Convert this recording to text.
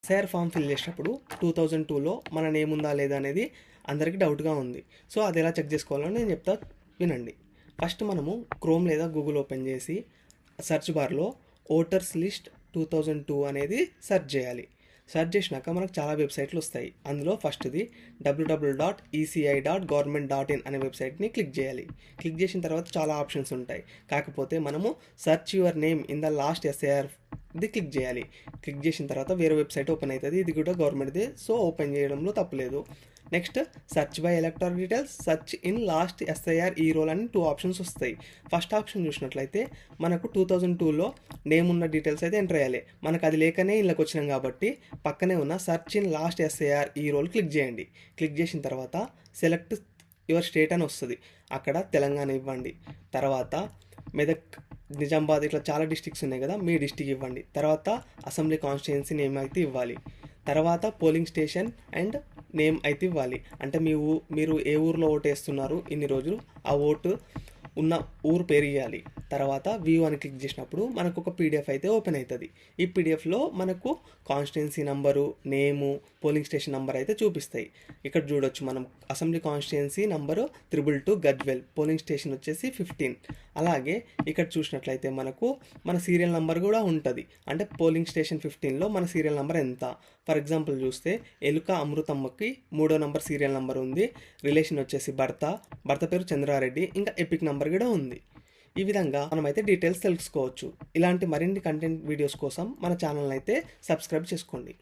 SIR form fill చేసినప్పుడు 2002లో మన name ఉందా లేదా అనేది అందరికీ డౌట్గా ఉంది. సో అది ఎలా చెక్ చేసుకోవాలో నేను చెప్తా, వినండి. ఫస్ట్ మనము క్రోమ్ లేదా గూగుల్ ఓపెన్ చేసి సెర్చ్ బార్లో ఓటర్స్ లిస్ట్ 2002 అనేది సెర్చ్ చేయాలి. సెర్చ్ చేసినాక మనకు చాలా వెబ్సైట్లు వస్తాయి. అందులో ఫస్ట్ది www.eci.government.in అనే వెబ్సైట్ని క్లిక్ చేయాలి. క్లిక్ చేసిన తర్వాత చాలా ఆప్షన్స్ ఉంటాయి. కాకపోతే మనము search your name in the last SIR ఇది క్లిక్ చేయాలి. క్లిక్ చేసిన తర్వాత వేరే వెబ్సైట్ ఓపెన్ అవుతుంది. ఇది కూడా గవర్నమెంట్ది, సో ఓపెన్ చేయడంలో తప్పులేదు. Next search by elector details, search in last SIR ఈ రోల్ అని 2 ఆప్షన్స్ వస్తాయి. ఫస్ట్ ఆప్షన్ చూసినట్లయితే మనకు 2002లో నేమ్ ఉన్న డీటెయిల్స్ అయితే ఎంటర్ అయ్యాలి. మనకు అది లేకనే ఇళ్ళకి వచ్చినాం కాబట్టి పక్కనే ఉన్న సెర్చ్ ఇన్ లాస్ట్ ఎస్ఐఆర్ ఈ రోల్ క్లిక్ చేయండి. క్లిక్ చేసిన తర్వాత సెలెక్ట్ యువర్ స్టేట్ అని వస్తుంది. అక్కడ తెలంగాణ ఇవ్వండి. తర్వాత మెదక్, నిజామాబాద్ ఇట్లా చాలా డిస్ట్రిక్ట్స్ ఉన్నాయి కదా, మీ డిస్టిక్ ఇవ్వండి. తర్వాత అసెంబ్లీ కాన్స్టిట్యుయెన్సీ నేమ్ అయితే ఇవ్వాలి. తర్వాత పోలింగ్ స్టేషన్ అండ్ నేమ్ అయితే ఇవ్వాలి. అంటే మీరు ఏ ఊరిలో ఓటు వేస్తున్నారు ఇన్ని రోజులు, ఆ ఓటు ఉన్న ఊరు పేరు ఇవ్వాలి. తర్వాత వ్యూ అని క్లిక్ చేసినప్పుడు మనకు ఒక పీడిఎఫ్ అయితే ఓపెన్ అవుతుంది. ఈ పీడిఎఫ్లో మనకు కాన్స్టిట్యుయెన్సీ నంబరు, నేము, పోలింగ్ స్టేషన్ నంబర్ అయితే చూపిస్తాయి. ఇక్కడ చూడొచ్చు మనం assembly constituency number 222 Gajwel, polling station వచ్చేసి 15. అలాగే ఇక్కడ చూసినట్లయితే మనకు మన సీరియల్ నెంబర్ కూడా ఉంటుంది. అంటే పోలింగ్ స్టేషన్ 15లో మన సీరియల్ నెంబర్ ఎంత. ఫర్ ఎగ్జాంపుల్ చూస్తే ఎలుక అమృతమ్మకి 3వ నెంబర్ సీరియల్ నెంబర్ ఉంది. రిలేషన్ వచ్చేసి భర్త పేరు చంద్రారెడ్డి, ఇంకా ఎపిక్ నెంబర్ కూడా ఉంది. ఈ విధంగా మనమైతే డీటెయిల్స్ తెలుసుకోవచ్చు. ఇలాంటి మరిన్ని కంటెంట్ వీడియోస్ కోసం మన ఛానల్ అయితే సబ్స్క్రైబ్ చేసుకోండి.